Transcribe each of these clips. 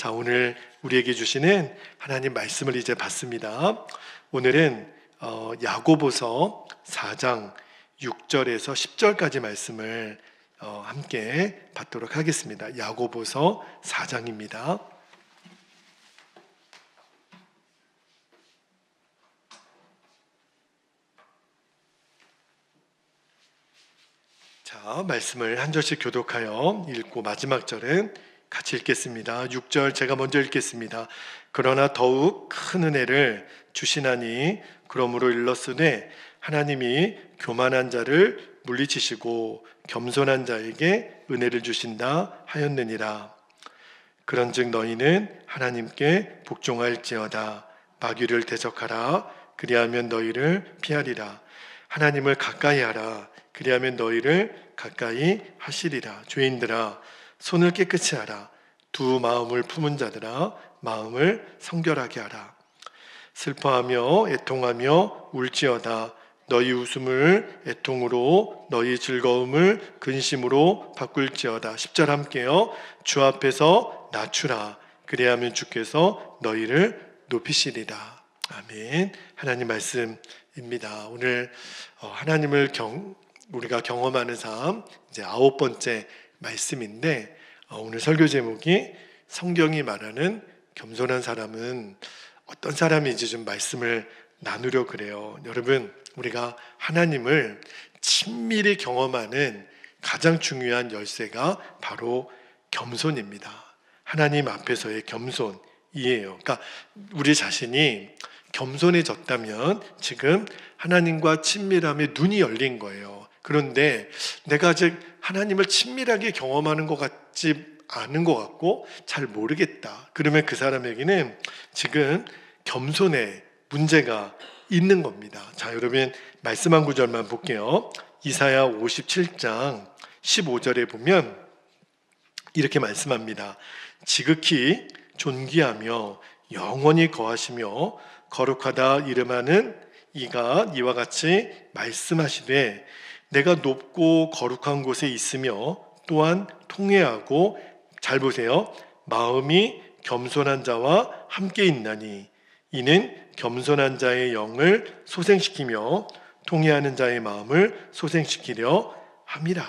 자, 오늘 우리에게 주시는 하나님 말씀을 이제 봤습니다. 오늘은 야고보서 4장 6절에서 10절까지 말씀을 함께 받도록 하겠습니다. 야고보서 4장입니다. 자, 말씀을 한 절씩 교독하여 읽고 마지막 절은 같이 읽겠습니다. 6절 제가 먼저 읽겠습니다. 그러나 더욱 큰 은혜를 주시나니 그러므로 일렀으되 하나님이 교만한 자를 물리치시고 겸손한 자에게 은혜를 주신다 하였느니라. 그런즉 너희는 하나님께 복종할지어다. 마귀를 대적하라. 그리하면 너희를 피하리라. 하나님을 가까이 하라. 그리하면 너희를 가까이 하시리라. 죄인들아 손을 깨끗이 하라. 두 마음을 품은 자들아 마음을 성결하게 하라. 슬퍼하며 애통하며 울지어다. 너희 웃음을 애통으로 너희 즐거움을 근심으로 바꿀지어다. 10절 함께요. 주 앞에서 낮추라. 그래야면 주께서 너희를 높이시리라. 아멘. 하나님 말씀입니다. 오늘 하나님을 우리가 경험하는 삶 이제 9번째 말씀인데, 오늘 설교 제목이 성경이 말하는 겸손한 사람은 어떤 사람인지 좀 말씀을 나누려 그래요. 여러분, 우리가 하나님을 친밀히 경험하는 가장 중요한 열쇠가 바로 겸손입니다. 하나님 앞에서의 겸손이에요. 그러니까 우리 자신이 겸손해졌다면 지금 하나님과 친밀함에 눈이 열린 거예요. 그런데 내가 아직 하나님을 친밀하게 경험하는 것 같지 않은 것 같고 잘 모르겠다. 그러면 그 사람에게는 지금 겸손에 문제가 있는 겁니다. 자, 여러분 말씀 한 구절만 볼게요. 이사야 57장 15절에 보면 이렇게 말씀합니다. 지극히 존귀하며 영원히 거하시며 거룩하다 이름하는 이가 이와 같이 말씀하시되 내가 높고 거룩한 곳에 있으며 또한 통회하고, 잘 보세요, 마음이 겸손한 자와 함께 있나니 이는 겸손한 자의 영을 소생시키며 통회하는 자의 마음을 소생시키려 함이라.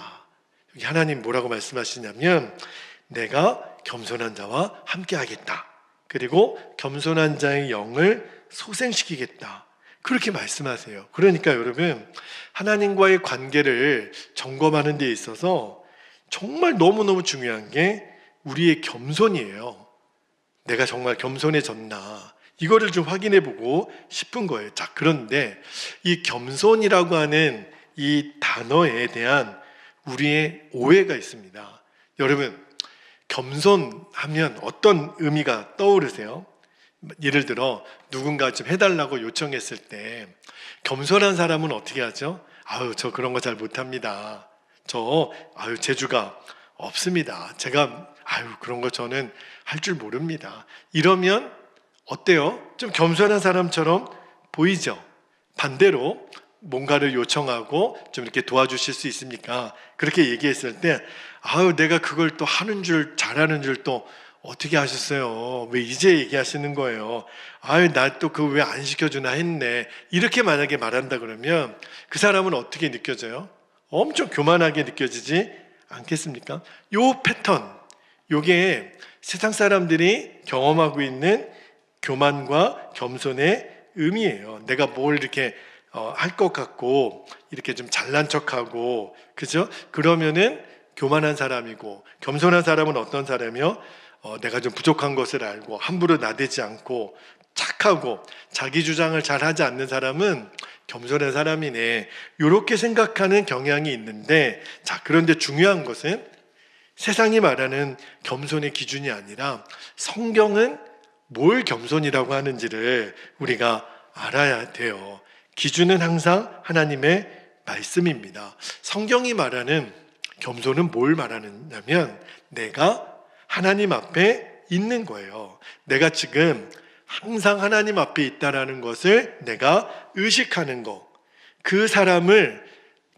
여기 하나님 뭐라고 말씀하시냐면 내가 겸손한 자와 함께 하겠다. 그리고 겸손한 자의 영을 소생시키겠다. 그렇게 말씀하세요. 그러니까 여러분, 하나님과의 관계를 점검하는 데 있어서 정말 너무너무 중요한 게 우리의 겸손이에요. 내가 정말 겸손해졌나, 이거를 좀 확인해 보고 싶은 거예요. 자, 그런데 이 겸손이라고 하는 이 단어에 대한 우리의 오해가 있습니다. 여러분, 겸손하면 어떤 의미가 떠오르세요? 예를 들어 누군가 좀 해달라고 요청했을 때 겸손한 사람은 어떻게 하죠? 저 그런 거 잘 못합니다. 재주가 없습니다. 제가 그런 거 저는 할 줄 모릅니다. 이러면 어때요? 좀 겸손한 사람처럼 보이죠? 반대로 뭔가를 요청하고 좀 이렇게 도와주실 수 있습니까? 그렇게 얘기했을 때 내가 그걸 또 잘하는 줄 또 어떻게 하셨어요? 왜 이제 얘기하시는 거예요? 나 또 그거 왜 안 시켜주나 했네. 이렇게 만약에 말한다 그러면 그 사람은 어떻게 느껴져요? 엄청 교만하게 느껴지지 않겠습니까? 요 패턴, 요게 세상 사람들이 경험하고 있는 교만과 겸손의 의미예요. 내가 뭘 이렇게 할 것 같고 이렇게 좀 잘난 척하고, 그죠? 그러면은 교만한 사람이고, 겸손한 사람은 어떤 사람이요? 내가 좀 부족한 것을 알고 함부로 나대지 않고 착하고 자기 주장을 잘 하지 않는 사람은 겸손한 사람이네, 이렇게 생각하는 경향이 있는데, 자, 그런데 중요한 것은 세상이 말하는 겸손의 기준이 아니라 성경은 뭘 겸손이라고 하는지를 우리가 알아야 돼요. 기준은 항상 하나님의 말씀입니다. 성경이 말하는 겸손은 뭘 말하느냐면 내가 하나님 앞에 있는 거예요. 내가 지금 항상 하나님 앞에 있다라는 것을 내가 의식하는 것, 그 사람을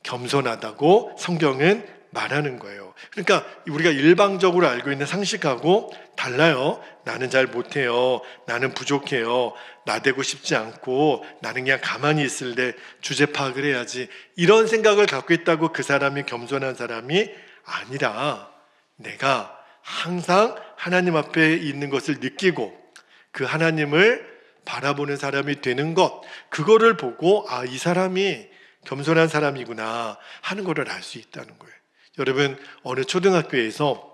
겸손하다고 성경은 말하는 거예요. 그러니까 우리가 일방적으로 알고 있는 상식하고 달라요. 나는 잘 못해요. 나는 부족해요. 나대고 싶지 않고 나는 그냥 가만히 있을래. 주제 파악을 해야지. 이런 생각을 갖고 있다고 그 사람이 겸손한 사람이 아니라, 내가 항상 하나님 앞에 있는 것을 느끼고 그 하나님을 바라보는 사람이 되는 것, 그거를 보고 이 사람이 겸손한 사람이구나 하는 것을 알 수 있다는 거예요. 여러분, 어느 초등학교에서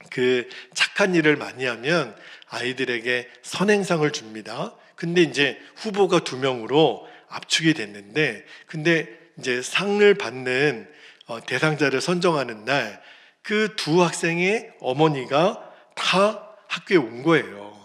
그 착한 일을 많이 하면 아이들에게 선행상을 줍니다. 근데 이제 후보가 2명으로 압축이 됐는데, 근데 이제 상을 받는 대상자를 선정하는 날, 그 2학생의 어머니가 다 학교에 온 거예요.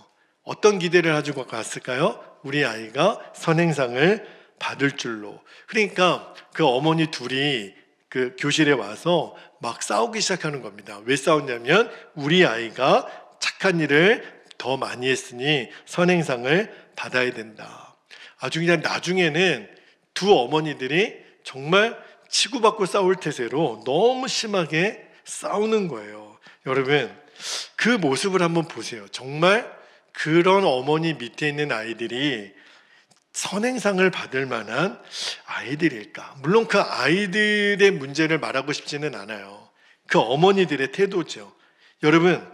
어떤 기대를 가지고 갔을까요? 우리 아이가 선행상을 받을 줄로. 그러니까 그 어머니 둘이 그 교실에 와서 막 싸우기 시작하는 겁니다. 왜 싸웠냐면 우리 아이가 착한 일을 더 많이 했으니 선행상을 받아야 된다. 아주 그냥 나중에는 2 어머니들이 정말 치고받고 싸울 태세로 너무 심하게 싸우는 거예요. 여러분, 그 모습을 한번 보세요. 정말 그런 어머니 밑에 있는 아이들이 선행상을 받을 만한 아이들일까? 물론 그 아이들의 문제를 말하고 싶지는 않아요. 그 어머니들의 태도죠. 여러분,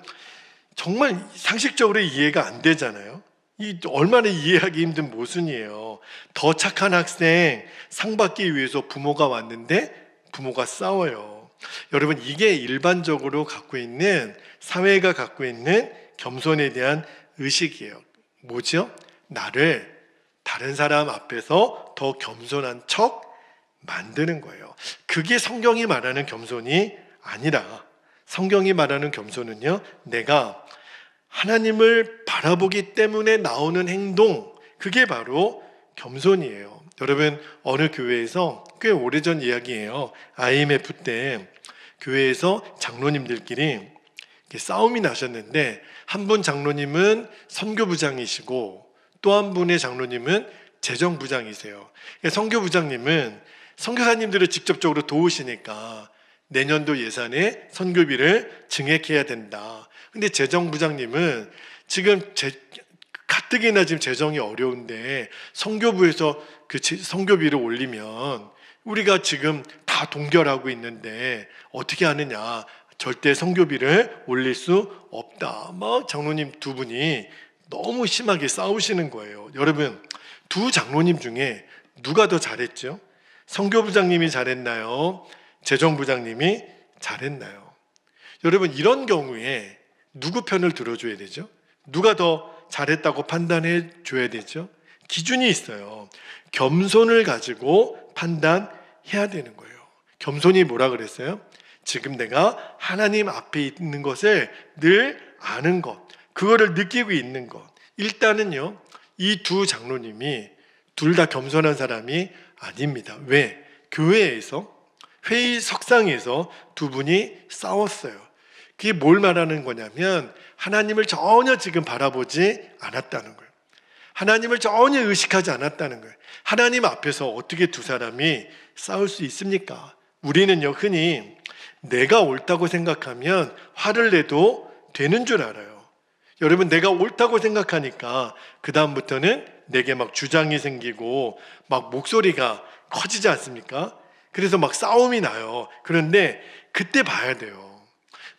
정말 상식적으로 이해가 안 되잖아요. 이 얼마나 이해하기 힘든 모순이에요. 더 착한 학생 상 받기 위해서 부모가 왔는데 부모가 싸워요. 여러분, 이게 일반적으로 갖고 있는, 사회가 갖고 있는 겸손에 대한 의식이에요. 뭐죠? 나를 다른 사람 앞에서 더 겸손한 척 만드는 거예요. 그게 성경이 말하는 겸손이 아니라, 성경이 말하는 겸손은요, 내가 하나님을 바라보기 때문에 나오는 행동, 그게 바로 겸손이에요. 여러분, 어느 교회에서 꽤 오래전 이야기예요. IMF 때 교회에서 장로님들끼리 싸움이 나셨는데, 한 분 장로님은 선교부장이시고 또 한 분의 장로님은 재정부장이세요. 선교부장님은 선교사님들을 직접적으로 도우시니까 내년도 예산에 선교비를 증액해야 된다. 근데 재정부장님은 지금 가뜩이나 지금 재정이 어려운데 선교부에서 그 선교비를 올리면 우리가 지금 다 동결하고 있는데 어떻게 하느냐, 절대 선교비를 올릴 수 없다. 막 장로님 2분이 너무 심하게 싸우시는 거예요. 여러분, 2 장로님 중에 누가 더 잘했죠? 선교부장님이 잘했나요? 재정부장님이 잘했나요? 여러분, 이런 경우에 누구 편을 들어줘야 되죠? 누가 더 잘했다고 판단해 줘야 되죠? 기준이 있어요. 겸손을 가지고 판단해야 되는 거예요. 겸손이 뭐라 그랬어요? 지금 내가 하나님 앞에 있는 것을 늘 아는 것, 그거를 느끼고 있는 것. 일단은요, 이 2 장로님이 둘 다 겸손한 사람이 아닙니다. 왜? 교회에서, 회의석상에서 2 분이 싸웠어요. 그게 뭘 말하는 거냐면 하나님을 전혀 지금 바라보지 않았다는 거예요. 하나님을 전혀 의식하지 않았다는 거예요. 하나님 앞에서 어떻게 2 사람이 싸울 수 있습니까? 우리는요, 흔히 내가 옳다고 생각하면 화를 내도 되는 줄 알아요. 여러분, 내가 옳다고 생각하니까 그 다음부터는 내게 막 주장이 생기고 막 목소리가 커지지 않습니까? 그래서 막 싸움이 나요. 그런데 그때 봐야 돼요.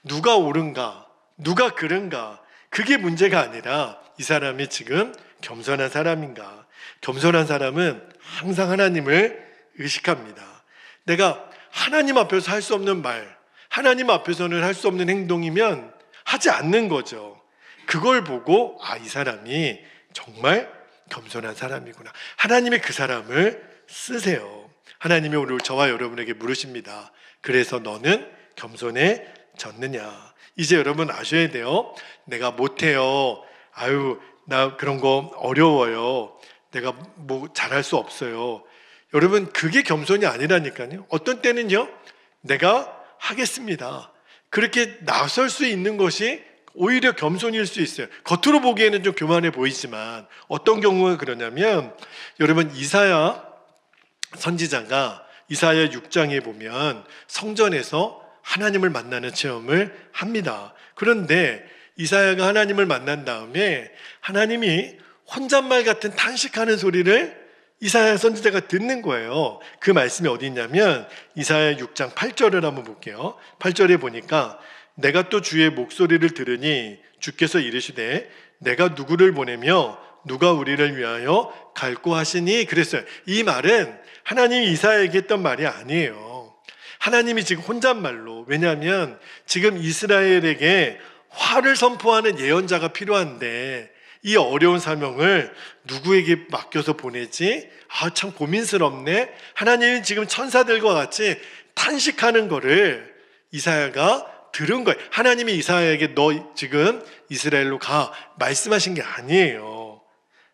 누가 옳은가, 누가 그른가, 그게 문제가 아니라 이 사람이 지금 겸손한 사람인가. 겸손한 사람은 항상 하나님을 의식합니다. 내가 하나님 앞에서 할 수 없는 말, 하나님 앞에서는 할 수 없는 행동이면 하지 않는 거죠. 그걸 보고 이 사람이 정말 겸손한 사람이구나. 하나님이 그 사람을 쓰세요. 하나님이 오늘 저와 여러분에게 물으십니다. 그래서 너는 겸손해졌느냐? 이제 여러분 아셔야 돼요. 내가 못해요. 나 그런 거 어려워요. 내가 뭐 잘할 수 없어요. 여러분, 그게 겸손이 아니라니까요. 어떤 때는요, 내가 하겠습니다. 그렇게 나설 수 있는 것이 오히려 겸손일 수 있어요. 겉으로 보기에는 좀 교만해 보이지만 어떤 경우가 그러냐면, 여러분, 이사야 선지자가 이사야 6장에 보면 성전에서 하나님을 만나는 체험을 합니다. 그런데 이사야가 하나님을 만난 다음에 하나님이 혼잣말 같은 탄식하는 소리를 이사야 선지자가 듣는 거예요. 그 말씀이 어디 있냐면 이사야 6장 8절을 한번 볼게요. 8절에 보니까 내가 또 주의 목소리를 들으니 주께서 이르시되 내가 누구를 보내며 누가 우리를 위하여 갈고 하시니 그랬어요. 이 말은 하나님이 이사야에게 했던 말이 아니에요. 하나님이 지금 혼잣말로, 왜냐하면 지금 이스라엘에게 화를 선포하는 예언자가 필요한데 이 어려운 사명을 누구에게 맡겨서 보내지? 참 고민스럽네. 하나님이 지금 천사들과 같이 탄식하는 거를 이사야가 들은 거예요. 하나님이 이사야에게 너 지금 이스라엘로 가 말씀하신 게 아니에요.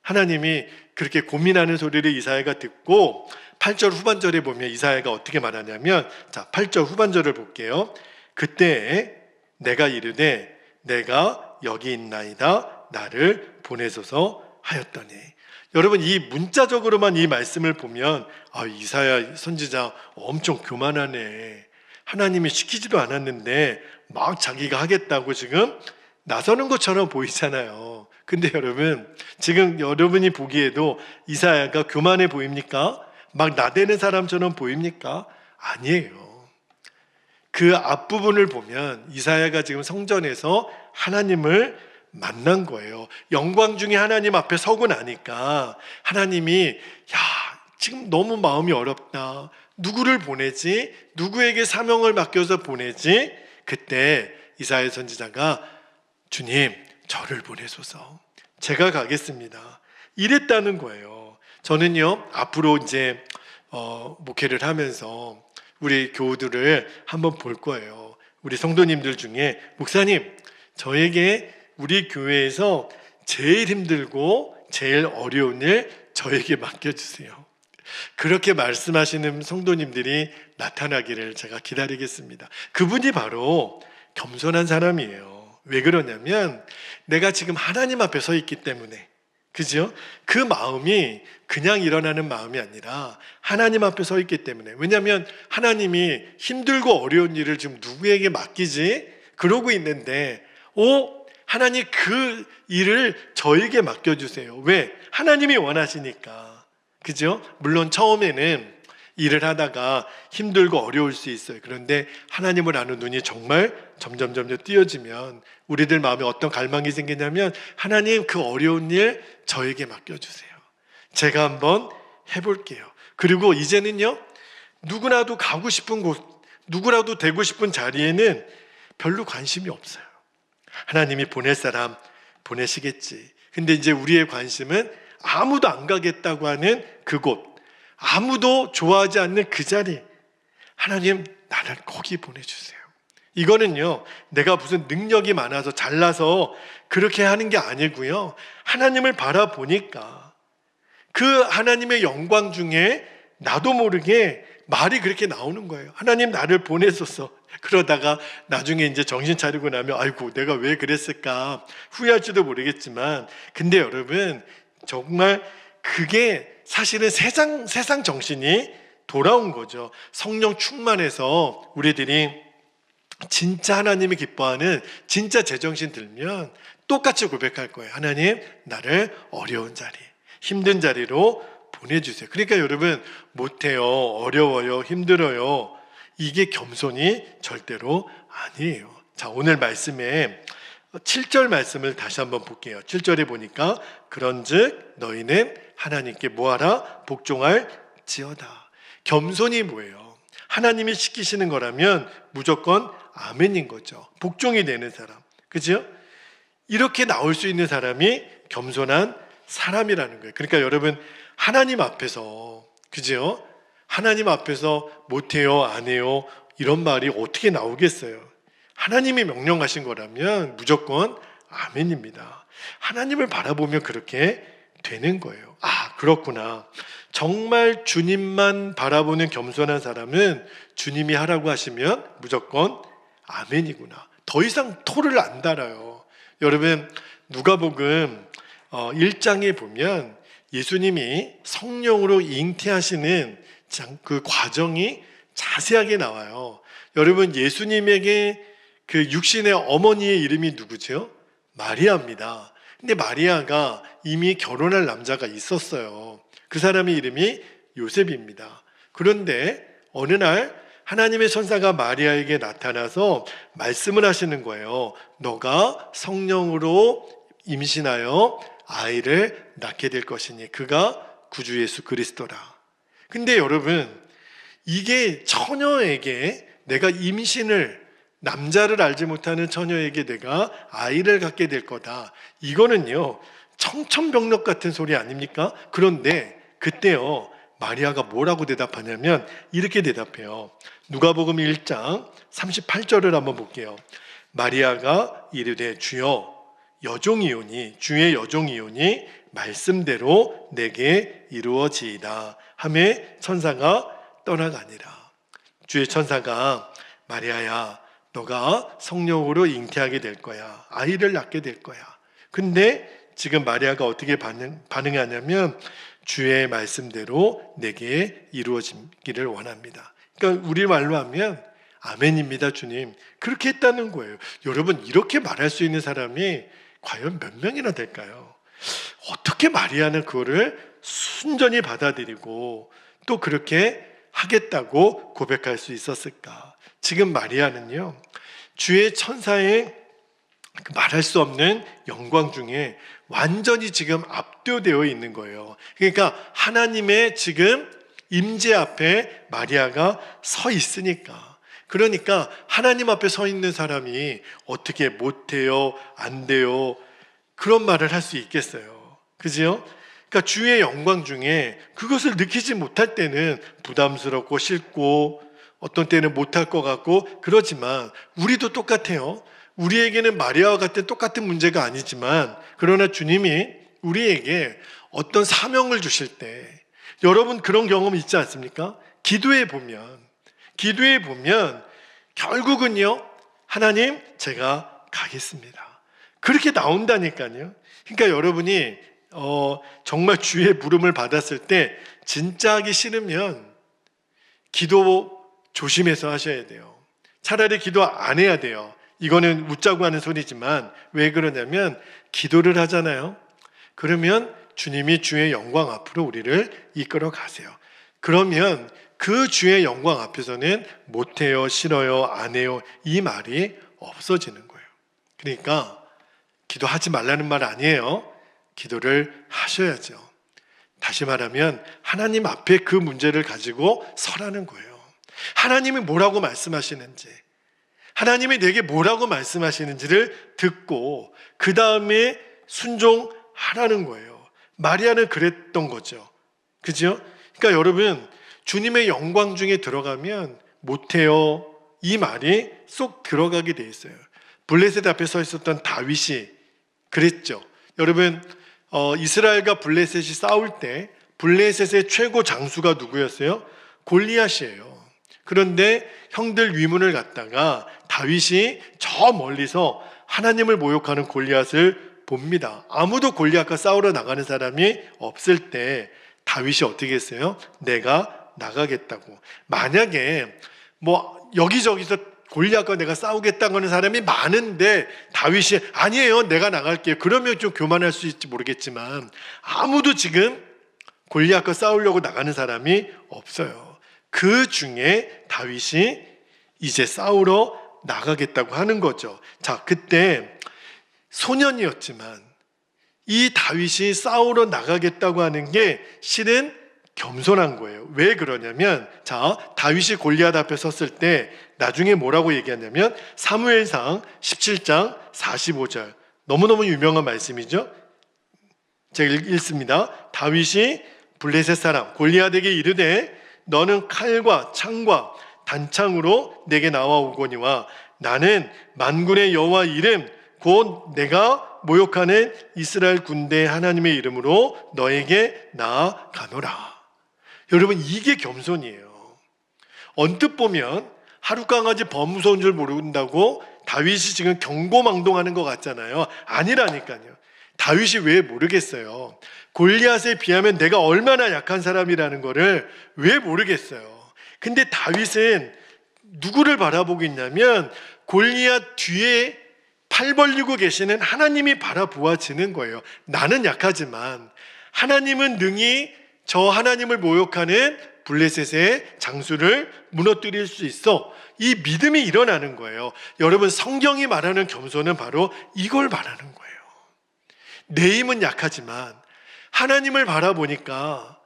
하나님이 그렇게 고민하는 소리를 이사야가 듣고 8절 후반절에 보면 이사야가 어떻게 말하냐면, 자, 8절 후반절을 볼게요. 그때 내가 이르되 내가 여기 있나이다 나를 보내소서 하였더니. 여러분, 이 문자적으로만 이 말씀을 보면 이사야 선지자 엄청 교만하네. 하나님이 시키지도 않았는데 막 자기가 하겠다고 지금 나서는 것처럼 보이잖아요. 근데 여러분, 지금 여러분이 보기에도 이사야가 교만해 보입니까? 막 나대는 사람처럼 보입니까? 아니에요. 그 앞부분을 보면 이사야가 지금 성전에서 하나님을 만난 거예요. 영광 중에 하나님 앞에 서고 나니까 하나님이 지금 너무 마음이 어렵다. 누구를 보내지? 누구에게 사명을 맡겨서 보내지? 그때 이사야 선지자가 주님, 저를 보내소서. 제가 가겠습니다. 이랬다는 거예요. 저는요, 앞으로 이제 목회를 하면서 우리 교우들을 한번 볼 거예요. 우리 성도님들 중에 목사님, 저에게 우리 교회에서 제일 힘들고 제일 어려운 일 저에게 맡겨주세요. 그렇게 말씀하시는 성도님들이 나타나기를 제가 기다리겠습니다. 그분이 바로 겸손한 사람이에요. 왜 그러냐면 내가 지금 하나님 앞에 서 있기 때문에, 그죠? 그 마음이 그냥 일어나는 마음이 아니라 하나님 앞에 서 있기 때문에. 왜냐하면 하나님이 힘들고 어려운 일을 지금 누구에게 맡기지? 그러고 있는데 하나님 그 일을 저에게 맡겨주세요. 왜? 하나님이 원하시니까. 그죠? 물론 처음에는 일을 하다가 힘들고 어려울 수 있어요. 그런데 하나님을 아는 눈이 정말 점점 띄어지면 우리들 마음에 어떤 갈망이 생기냐면 하나님 그 어려운 일 저에게 맡겨주세요. 제가 한번 해볼게요. 그리고 이제는요, 누구라도 가고 싶은 곳, 누구라도 되고 싶은 자리에는 별로 관심이 없어요. 하나님이 보낼 사람 보내시겠지. 근데 이제 우리의 관심은 아무도 안 가겠다고 하는 그곳, 아무도 좋아하지 않는 그 자리, 하나님 나를 거기 보내주세요. 이거는요, 내가 무슨 능력이 많아서 잘나서 그렇게 하는 게 아니고요, 하나님을 바라보니까 그 하나님의 영광 중에 나도 모르게 말이 그렇게 나오는 거예요. 하나님 나를 보내소서. 그러다가 나중에 이제 정신 차리고 나면 아이고 내가 왜 그랬을까 후회할지도 모르겠지만, 근데 여러분 정말 그게 사실은 세상 정신이 돌아온 거죠. 성령 충만해서 우리들이 진짜 하나님이 기뻐하는 진짜 제정신 들면 똑같이 고백할 거예요. 하나님 나를 어려운 자리, 힘든 자리로 보내주세요. 그러니까 여러분, 못해요, 어려워요, 힘들어요, 이게 겸손이 절대로 아니에요. 자, 오늘 말씀에 7절 말씀을 다시 한번 볼게요. 7절에 보니까 그런즉 너희는 하나님께 뭐하라? 복종할지어다. 겸손이 뭐예요? 하나님이 시키시는 거라면 무조건 아멘인 거죠. 복종이 되는 사람, 그죠? 이렇게 나올 수 있는 사람이 겸손한 사람이라는 거예요. 그러니까 여러분, 하나님 앞에서, 그죠? 하나님 앞에서 못해요, 안 해요, 이런 말이 어떻게 나오겠어요? 하나님이 명령하신 거라면 무조건 아멘입니다. 하나님을 바라보면 그렇게 되는 거예요. 그렇구나. 정말 주님만 바라보는 겸손한 사람은 주님이 하라고 하시면 무조건 아멘이구나. 더 이상 토를 안 달아요. 여러분, 누가복음 1장에 보면 예수님이 성령으로 잉태하시는 그 과정이 자세하게 나와요. 여러분, 예수님에게 그 육신의 어머니의 이름이 누구죠? 마리아입니다. 근데 마리아가 이미 결혼할 남자가 있었어요. 그 사람의 이름이 요셉입니다. 그런데 어느 날 하나님의 천사가 마리아에게 나타나서 말씀을 하시는 거예요. 너가 성령으로 임신하여 아이를 낳게 될 것이니 그가 구주 예수 그리스도라. 근데 여러분, 이게 처녀에게 내가 임신을, 남자를 알지 못하는 처녀에게 내가 아이를 갖게 될 거다, 이거는요 청천벽력 같은 소리 아닙니까? 그런데 그때요 마리아가 뭐라고 대답하냐면 이렇게 대답해요. 누가복음 1장 38절을 한번 볼게요. 마리아가 이르되 주여 여종이오니, 주의 여종이오니 말씀대로 내게 이루어지이다 하매 천사가 떠나가니라. 주의 천사가 마리아야 너가 성령으로 잉태하게 될 거야, 아이를 낳게 될 거야. 근데 지금 마리아가 어떻게 반응하냐면 주의 말씀대로 내게 이루어지기를 원합니다. 그러니까 우리말로 하면 아멘입니다 주님, 그렇게 했다는 거예요. 여러분, 이렇게 말할 수 있는 사람이 과연 몇 명이나 될까요? 어떻게 마리아는 그거를 순전히 받아들이고 또 그렇게 하겠다고 고백할 수 있었을까? 지금 마리아는요 주의 천사의 말할 수 없는 영광 중에 완전히 지금 압도되어 있는 거예요. 그러니까 하나님의 지금 임재 앞에 마리아가 서 있으니까, 그러니까 하나님 앞에 서 있는 사람이 어떻게 못해요, 안 돼요, 그런 말을 할 수 있겠어요? 그죠? 그러니까 주의 영광 중에 그것을 느끼지 못할 때는 부담스럽고 싫고 어떤 때는 못할 것 같고 그러지만 우리도 똑같아요. 우리에게는 마리아와 같은 똑같은 문제가 아니지만 그러나 주님이 우리에게 어떤 사명을 주실 때, 여러분 그런 경험 있지 않습니까? 기도해 보면 결국은요 하나님 제가 가겠습니다, 그렇게 나온다니까요. 그러니까 여러분이 정말 주의 부름을 받았을 때 진짜 하기 싫으면 기도 조심해서 하셔야 돼요. 차라리 기도 안 해야 돼요. 이거는 웃자고 하는 소리지만 왜 그러냐면 기도를 하잖아요. 그러면 주님이 주의 영광 앞으로 우리를 이끌어 가세요. 그러면 그 주의 영광 앞에서는 못해요, 싫어요, 안 해요 이 말이 없어지는 거예요. 그러니까 기도하지 말라는 말 아니에요. 기도를 하셔야죠. 다시 말하면 하나님 앞에 그 문제를 가지고 서라는 거예요. 하나님이 뭐라고 말씀하시는지, 하나님이 내게 뭐라고 말씀하시는지를 듣고 그 다음에 순종하라는 거예요. 마리아는 그랬던 거죠. 그죠? 그러니까 여러분, 주님의 영광 중에 들어가면 못해요 이 말이 쏙 들어가게 돼 있어요. 블레셋 앞에 서 있었던 다윗이 그랬죠. 여러분, 이스라엘과 블레셋이 싸울 때 블레셋의 최고 장수가 누구였어요? 골리앗이에요. 그런데 형들 위문을 갖다가 다윗이 저 멀리서 하나님을 모욕하는 골리앗을 봅니다. 아무도 골리앗과 싸우러 나가는 사람이 없을 때 다윗이 어떻게 했어요? 내가 나가겠다고. 만약에 여기저기서 골리앗과 내가 싸우겠다고 하는 사람이 많은데 다윗이 아니에요 내가 나갈게요, 그러면 좀 교만할 수 있을지 모르겠지만 아무도 지금 골리앗과 싸우려고 나가는 사람이 없어요. 그 중에 다윗이 이제 싸우러 나가겠다고 하는 거죠. 자, 그때 소년이었지만 이 다윗이 싸우러 나가겠다고 하는 게 실은 겸손한 거예요. 왜 그러냐면, 자, 다윗이 골리앗 앞에 섰을 때 나중에 뭐라고 얘기하냐면 사무엘상 17장 45절, 너무너무 유명한 말씀이죠. 제가 읽습니다. 다윗이 블레셋 사람 골리앗에게 이르되 너는 칼과 창과 단창으로 내게 나와오거니와 나는 만군의 여호와 이름 곧 내가 모욕하는 이스라엘 군대 하나님의 이름으로 너에게 나아가노라. 여러분, 이게 겸손이에요. 언뜻 보면 하룻강아지 범무서운 줄 모른다고 다윗이 지금 경고망동하는 것 같잖아요. 아니라니까요. 다윗이 왜 모르겠어요? 골리앗에 비하면 내가 얼마나 약한 사람이라는 거를 왜 모르겠어요? 근데 다윗은 누구를 바라보고 있냐면 골리앗 뒤에 팔 벌리고 계시는 하나님이 바라보아지는 거예요. 나는 약하지만 하나님은 능히 저 하나님을 모욕하는 블레셋의 장수를 무너뜨릴 수 있어. 이 믿음이 일어나는 거예요. 여러분, 성경이 말하는 겸손은 바로 이걸 말하는 거예요. 내 힘은 약하지만 하나님을 바라보니까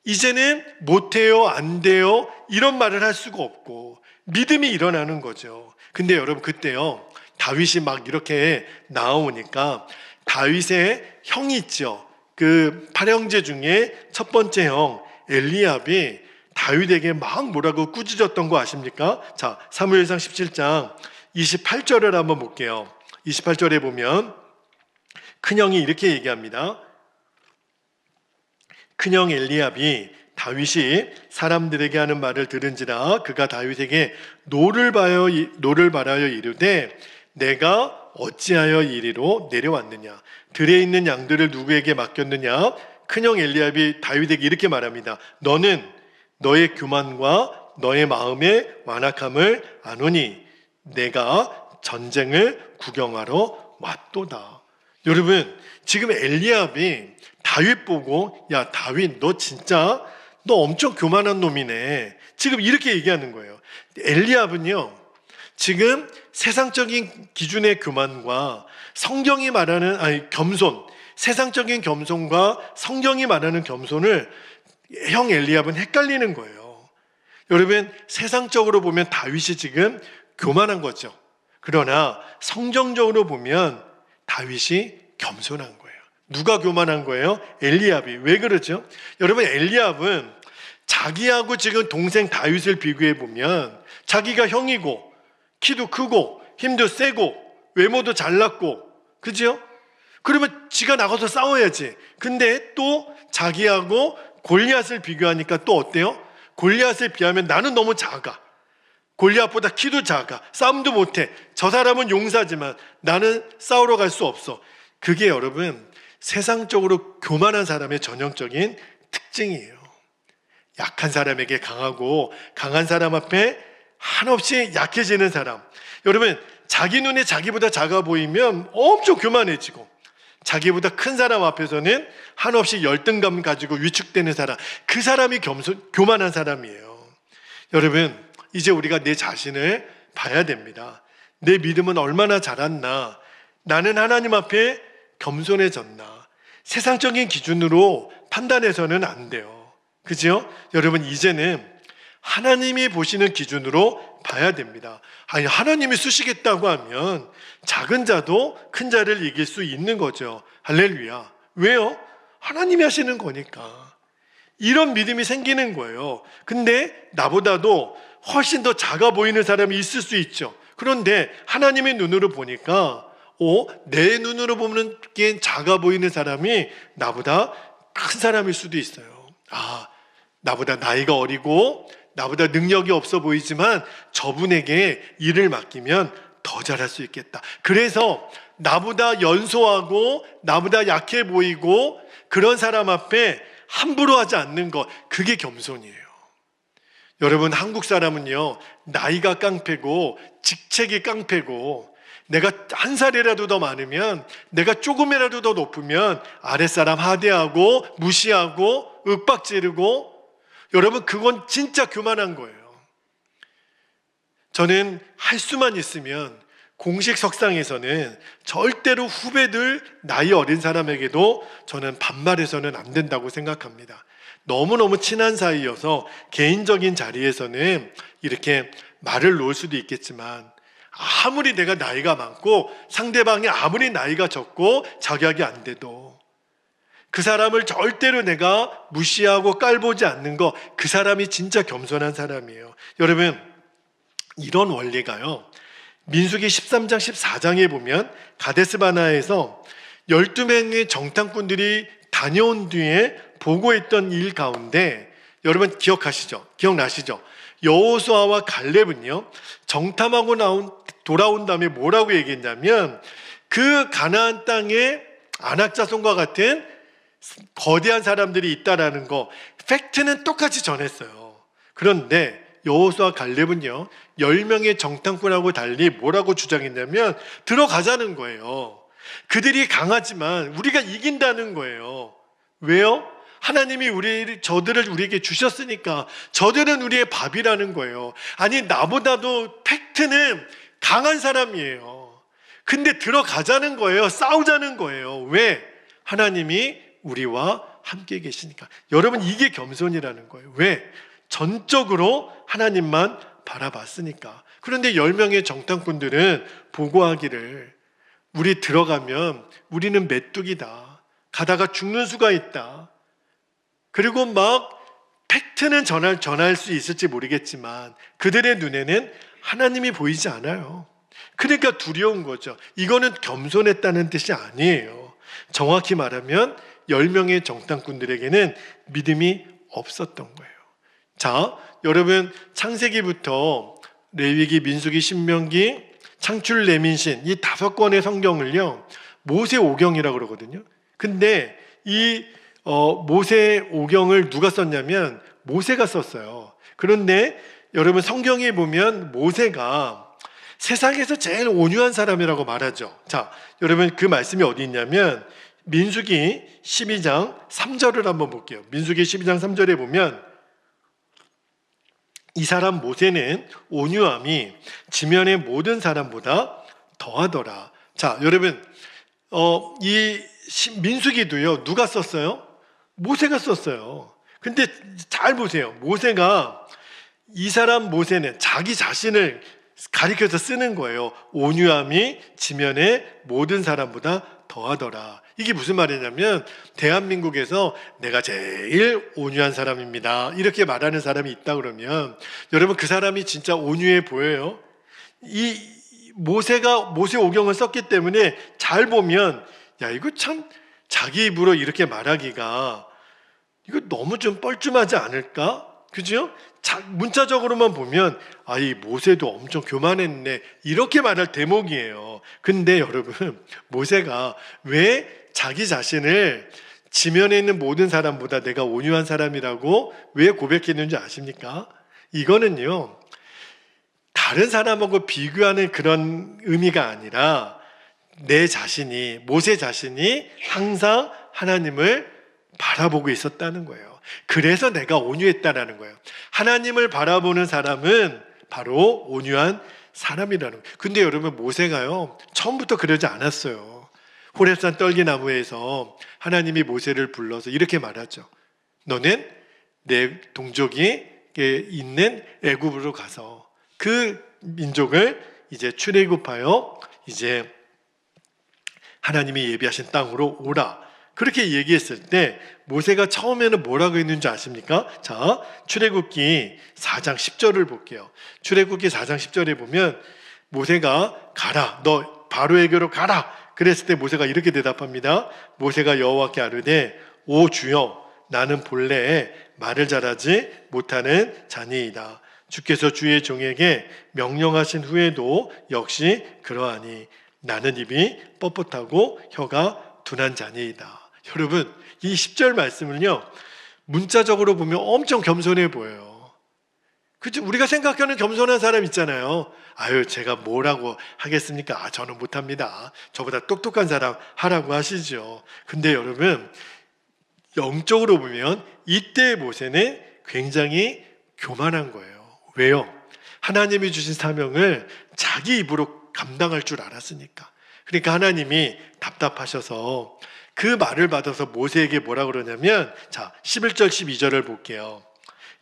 이제는 못해요, 안 돼요 이런 말을 할 수가 없고 믿음이 일어나는 거죠. 근데 여러분, 그때요 다윗이 막 이렇게 나오니까 다윗의 형이 있죠. 그 8형제 중에 첫 번째 형 엘리압이 다윗에게 막 뭐라고 꾸짖었던 거 아십니까? 자, 사무엘상 17장 28절을 한번 볼게요. 28절에 보면 큰형이 이렇게 얘기합니다. 큰형 엘리압이 다윗이 사람들에게 하는 말을 들은지라 그가 다윗에게 노를 바라여 이르되 내가 어찌하여 이리로 내려왔느냐, 들에 있는 양들을 누구에게 맡겼느냐. 큰형 엘리압이 다윗에게 이렇게 말합니다. 너는 너의 교만과 너의 마음의 완악함을 아노니 내가 전쟁을 구경하러 왔도다. 여러분, 지금 엘리압이 다윗 보고 야 다윗 너 진짜 너 엄청 교만한 놈이네 지금 이렇게 얘기하는 거예요. 엘리압은요 지금 세상적인 기준의 교만과 성경이 말하는 겸손, 세상적인 겸손과 성경이 말하는 겸손을 형 엘리압은 헷갈리는 거예요. 여러분, 세상적으로 보면 다윗이 지금 교만한 거죠. 그러나 성경적으로 보면 다윗이 겸손한 거예요. 누가 교만한 거예요? 엘리압이. 왜 그러죠? 여러분, 엘리압은 자기하고 지금 동생 다윗을 비교해 보면 자기가 형이고 키도 크고 힘도 세고 외모도 잘났고 그죠? 그러면 지가 나가서 싸워야지. 근데 또 자기하고 골리앗을 비교하니까 또 어때요? 골리앗에 비하면 나는 너무 작아. 골리앗보다 키도 작아. 싸움도 못해. 저 사람은 용사지만 나는 싸우러 갈 수 없어. 그게 여러분 세상적으로 교만한 사람의 전형적인 특징이에요. 약한 사람에게 강하고 강한 사람 앞에 한없이 약해지는 사람. 여러분, 자기 눈에 자기보다 작아 보이면 엄청 교만해지고 자기보다 큰 사람 앞에서는 한없이 열등감 가지고 위축되는 사람, 그 사람이 교만한 사람이에요. 여러분, 이제 우리가 내 자신을 봐야 됩니다. 내 믿음은 얼마나 자랐나? 나는 하나님 앞에 겸손해졌나? 세상적인 기준으로 판단해서는 안 돼요. 그죠? 여러분, 이제는 하나님이 보시는 기준으로 봐야 됩니다. 아니, 하나님이 쓰시겠다고 하면 작은 자도 큰 자를 이길 수 있는 거죠. 할렐루야. 왜요? 하나님이 하시는 거니까. 이런 믿음이 생기는 거예요. 근데 나보다도 훨씬 더 작아 보이는 사람이 있을 수 있죠. 그런데 하나님의 눈으로 보니까 내 눈으로 보면 작아 보이는 사람이 나보다 큰 사람일 수도 있어요. 나보다 나이가 어리고 나보다 능력이 없어 보이지만 저분에게 일을 맡기면 더 잘할 수 있겠다. 그래서 나보다 연소하고 나보다 약해 보이고 그런 사람 앞에 함부로 하지 않는 것, 그게 겸손이에요. 여러분, 한국 사람은요 나이가 깡패고 직책이 깡패고 내가 한 살이라도 더 많으면, 내가 조금이라도 더 높으면 아랫사람 하대하고 무시하고 윽박지르고, 여러분 그건 진짜 교만한 거예요. 저는 할 수만 있으면 공식 석상에서는 절대로 후배들 나이 어린 사람에게도 저는 반말해서는 안 된다고 생각합니다. 너무너무 친한 사이여서 개인적인 자리에서는 이렇게 말을 놓을 수도 있겠지만, 아무리 내가 나이가 많고 상대방이 아무리 나이가 적고 자격이 안 돼도 그 사람을 절대로 내가 무시하고 깔보지 않는 거, 그 사람이 진짜 겸손한 사람이에요. 여러분, 이런 원리가요 민수기 13장 14장에 보면 가데스바나에서 12명의 정탐꾼들이 다녀온 뒤에 보고했던 일 가운데, 여러분 기억나시죠? 여호수아와 갈렙은요 정탐하고 돌아온 다음에 뭐라고 얘기했냐면, 그 가나안 땅에 안악자손과 같은 거대한 사람들이 있다라는 거, 팩트는 똑같이 전했어요. 그런데 여호수아 갈렙은요 10명의 정탐꾼하고 달리 뭐라고 주장했냐면 들어가자는 거예요. 그들이 강하지만 우리가 이긴다는 거예요. 왜요? 하나님이 저들을 우리에게 주셨으니까 저들은 우리의 밥이라는 거예요. 아니 나보다도 팩트는 강한 사람이에요. 근데 들어가자는 거예요. 싸우자는 거예요. 왜? 하나님이 우리와 함께 계시니까. 여러분 이게 겸손이라는 거예요. 왜? 전적으로 하나님만 바라봤으니까. 그런데 10명의 정탐꾼들은 보고하기를 우리 들어가면 우리는 메뚜기다. 가다가 죽는 수가 있다. 그리고 막 팩트는 전할 수 있을지 모르겠지만 그들의 눈에는 하나님이 보이지 않아요. 그러니까 두려운 거죠. 이거는 겸손했다는 뜻이 아니에요. 정확히 말하면 10명의 정탐꾼들에게는 믿음이 없었던 거예요. 자, 여러분 창세기부터 레위기, 민수기, 신명기, 창출, 레민신 이 5권의 성경을요 모세 오경이라고 그러거든요. 근데 이 모세 오경을 누가 썼냐면 모세가 썼어요. 그런데 여러분 성경에 보면 모세가 세상에서 제일 온유한 사람이라고 말하죠. 자, 여러분 그 말씀이 어디 있냐면 민수기 12장 3절을 한번 볼게요. 민수기 12장 3절에 보면 이 사람 모세는 온유함이 지면의 모든 사람보다 더하더라. 자, 여러분 이 민수기도요 누가 썼어요? 모세가 썼어요. 근데 잘 보세요. 모세가 이 사람 모세는 자기 자신을 가리켜서 쓰는 거예요. 온유함이 지면의 모든 사람보다 더하더라. 이게 무슨 말이냐면 대한민국에서 내가 제일 온유한 사람입니다 이렇게 말하는 사람이 있다 그러면 여러분 그 사람이 진짜 온유해 보여요? 이 모세가 모세 오경을 썼기 때문에 잘 보면 야 이거 참 자기 입으로 이렇게 말하기가 이거 너무 좀 뻘쭘하지 않을까? 그죠? 문자적으로만 보면 이 모세도 엄청 교만했네 이렇게 말할 대목이에요. 근데 여러분 모세가 왜 자기 자신을 지면에 있는 모든 사람보다 내가 온유한 사람이라고 왜 고백했는지 아십니까? 이거는요 다른 사람하고 비교하는 그런 의미가 아니라 내 자신이 모세 자신이 항상 하나님을 바라보고 있었다는 거예요. 그래서 내가 온유했다라는 거예요. 하나님을 바라보는 사람은 바로 온유한 사람이라는 거예요. 근데 여러분 모세가요 처음부터 그러지 않았어요. 호렙산 떨기나무에서 하나님이 모세를 불러서 이렇게 말하죠. 너는 내 동족이 있는 애굽으로 가서 그 민족을 이제 출애굽하여 이제 하나님이 예비하신 땅으로 오라. 그렇게 얘기했을 때 모세가 처음에는 뭐라고 했는지 아십니까? 자, 출애굽기 4장 10절을 볼게요. 출애굽기 4장 10절에 보면 모세가 가라. 너 바로에게로 가라. 그랬을 때 모세가 이렇게 대답합니다. 모세가 여호와께 아뢰되 오 주여 나는 본래 말을 잘하지 못하는 자니이다. 주께서 주의 종에게 명령하신 후에도 역시 그러하니 나는 입이 뻣뻣하고 혀가 둔한 자니이다. 여러분 이 10절 말씀을요 문자적으로 보면 엄청 겸손해 보여요. 그치? 우리가 생각하는 겸손한 사람 있잖아요. 아유 제가 뭐라고 하겠습니까? 저는 못합니다. 저보다 똑똑한 사람 하라고 하시죠. 근데 여러분 영적으로 보면 이때 모세는 굉장히 교만한 거예요. 왜요? 하나님이 주신 사명을 자기 입으로 감당할 줄 알았으니까. 그러니까 하나님이 답답하셔서 그 말을 받아서 모세에게 뭐라 그러냐면 자 11절 12절을 볼게요.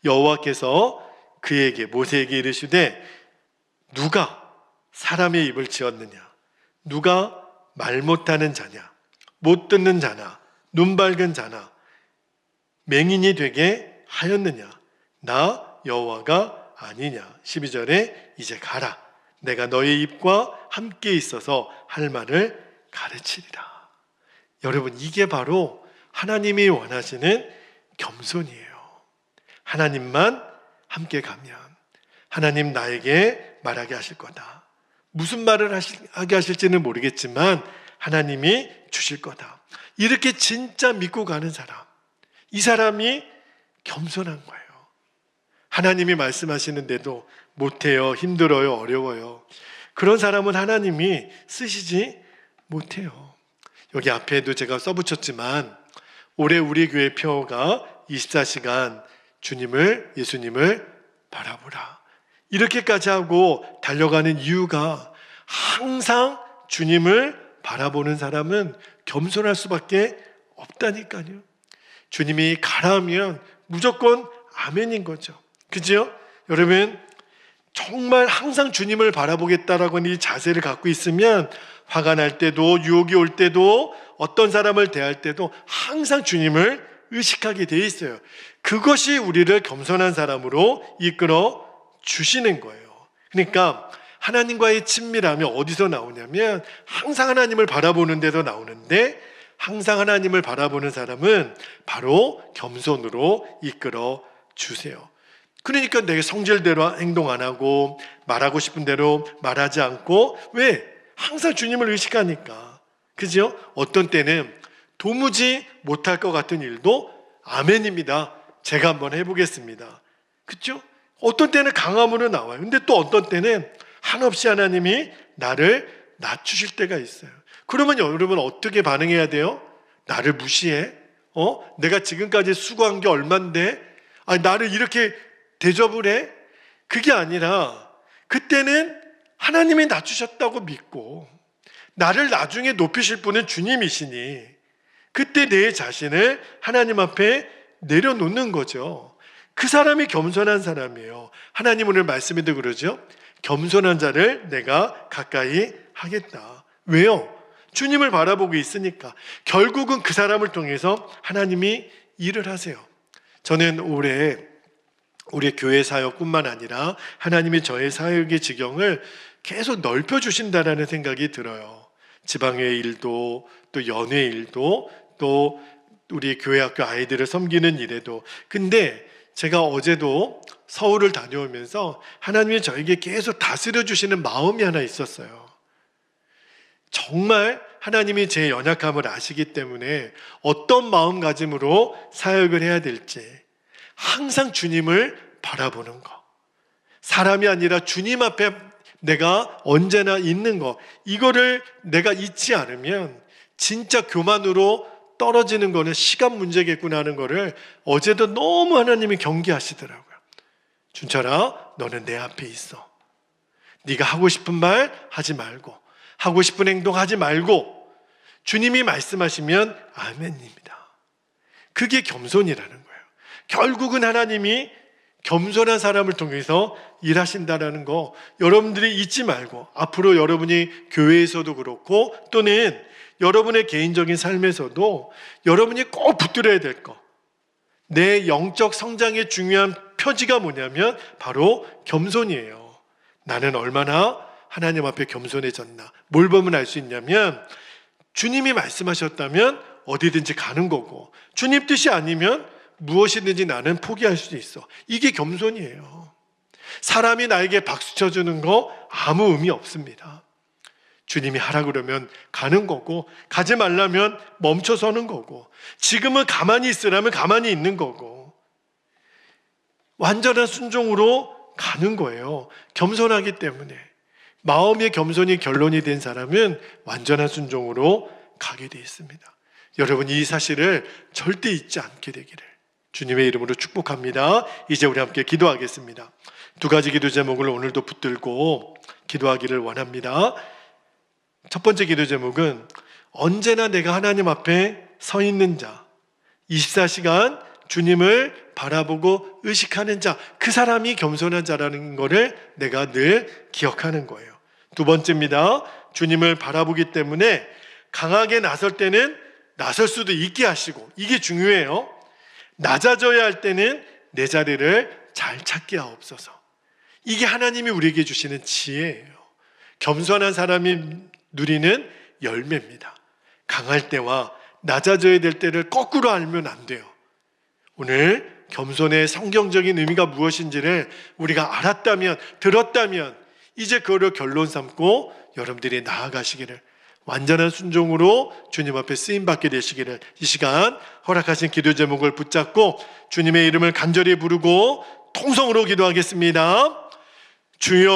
여호와께서 그에게 모세에게 이르시되 누가 사람의 입을 지었느냐? 누가 말 못하는 자냐? 못 듣는 자나 눈 밝은 자나 맹인이 되게 하였느냐? 나 여호와가 아니냐? 12절에 이제 가라. 내가 너의 입과 함께 있어서 할 말을 가르치리라. 여러분 이게 바로 하나님이 원하시는 겸손이에요. 하나님만 함께 가면 하나님 나에게 말하게 하실 거다. 무슨 말을 하게 하실지는 모르겠지만 하나님이 주실 거다. 이렇게 진짜 믿고 가는 사람, 이 사람이 겸손한 거예요. 하나님이 말씀하시는데도 못해요. 힘들어요. 어려워요. 그런 사람은 하나님이 쓰시지 못해요. 여기 앞에도 제가 써붙였지만 올해 우리 교회 표어가 24시간 예수님을 바라보라. 이렇게까지 하고 달려가는 이유가 항상 주님을 바라보는 사람은 겸손할 수밖에 없다니까요. 주님이 가라 하면 무조건 아멘인 거죠. 그죠? 여러분, 정말 항상 주님을 바라보겠다라고 하는 이 자세를 갖고 있으면 화가 날 때도, 유혹이 올 때도, 어떤 사람을 대할 때도 항상 주님을 의식하게 돼 있어요. 그것이 우리를 겸손한 사람으로 이끌어 주시는 거예요. 그러니까 하나님과의 친밀함이 어디서 나오냐면 항상 하나님을 바라보는 데서 나오는데, 항상 하나님을 바라보는 사람은 바로 겸손으로 이끌어 주세요. 그러니까 내가 성질대로 행동 안 하고 말하고 싶은 대로 말하지 않고, 왜? 항상 주님을 의식하니까. 그죠? 어떤 때는 도무지 못할 것 같은 일도 아멘입니다. 제가 한번 해보겠습니다. 그죠? 어떤 때는 강함으로 나와요. 근데 또 어떤 때는 한없이 하나님이 나를 낮추실 때가 있어요. 그러면 여러분 어떻게 반응해야 돼요? 나를 무시해? 내가 지금까지 수고한 게 얼만데? 나를 이렇게 대접을 해? 그게 아니라 그때는 하나님이 낮추셨다고 믿고 나를 나중에 높이실 분은 주님이시니 그때 내 자신을 하나님 앞에 내려놓는 거죠. 그 사람이 겸손한 사람이에요. 하나님 오늘 말씀에도 그러죠. 겸손한 자를 내가 가까이 하겠다. 왜요? 주님을 바라보고 있으니까. 결국은 그 사람을 통해서 하나님이 일을 하세요. 저는 올해 우리 교회 사역뿐만 아니라 하나님이 저의 사역의 지경을 계속 넓혀주신다라는 생각이 들어요. 지방의 일도, 또 연회 일도, 또 우리 교회 학교 아이들을 섬기는 일에도. 근데 제가 어제도 서울을 다녀오면서 하나님이 저에게 계속 다스려 주시는 마음이 하나 있었어요. 정말 하나님이 제 연약함을 아시기 때문에 어떤 마음가짐으로 사역을 해야 될지 항상 주님을 바라보는 거, 사람이 아니라 주님 앞에 내가 언제나 있는 거, 이거를 내가 잊지 않으면 진짜 교만으로 떨어지는 거는 시간 문제겠구나 하는 거를 어제도 너무 하나님이 경계하시더라고요. 준철아, 너는 내 앞에 있어. 네가 하고 싶은 말 하지 말고, 하고 싶은 행동 하지 말고, 주님이 말씀하시면 아멘입니다. 그게 겸손이라는 거예요. 결국은 하나님이 겸손한 사람을 통해서 일하신다는 거 여러분들이 잊지 말고, 앞으로 여러분이 교회에서도 그렇고 또는 여러분의 개인적인 삶에서도 여러분이 꼭 붙들어야 될 거, 내 영적 성장의 중요한 표지가 뭐냐면 바로 겸손이에요. 나는 얼마나 하나님 앞에 겸손해졌나. 뭘 보면 알 수 있냐면 주님이 말씀하셨다면 어디든지 가는 거고, 주님 뜻이 아니면 무엇이든지 나는 포기할 수도 있어. 이게 겸손이에요. 사람이 나에게 박수 쳐주는 거 아무 의미 없습니다. 주님이 하라 그러면 가는 거고, 가지 말라면 멈춰서는 거고, 지금은 가만히 있으라면 가만히 있는 거고, 완전한 순종으로 가는 거예요. 겸손하기 때문에. 마음의 겸손이 결론이 된 사람은 완전한 순종으로 가게 되어 있습니다. 여러분, 이 사실을 절대 잊지 않게 되기를 주님의 이름으로 축복합니다. 이제 우리 함께 기도하겠습니다. 두 가지 기도 제목을 오늘도 붙들고 기도하기를 원합니다. 첫 번째 기도 제목은 언제나 내가 하나님 앞에 서 있는 자, 24시간 주님을 바라보고 의식하는 자, 그 사람이 겸손한 자라는 것을 내가 늘 기억하는 거예요. 두 번째입니다. 주님을 바라보기 때문에 강하게 나설 때는 나설 수도 있게 하시고, 이게 중요해요. 낮아져야 할 때는 내 자리를 잘 찾게 하옵소서. 이게 하나님이 우리에게 주시는 지혜예요. 겸손한 사람이 누리는 열매입니다. 강할 때와 낮아져야 될 때를 거꾸로 알면 안 돼요. 오늘 겸손의 성경적인 의미가 무엇인지를 우리가 알았다면, 들었다면 이제 그거를 결론 삼고 여러분들이 나아가시기를, 완전한 순종으로 주님 앞에 쓰임받게 되시기를, 이 시간 허락하신 기도 제목을 붙잡고 주님의 이름을 간절히 부르고 통성으로 기도하겠습니다. 주여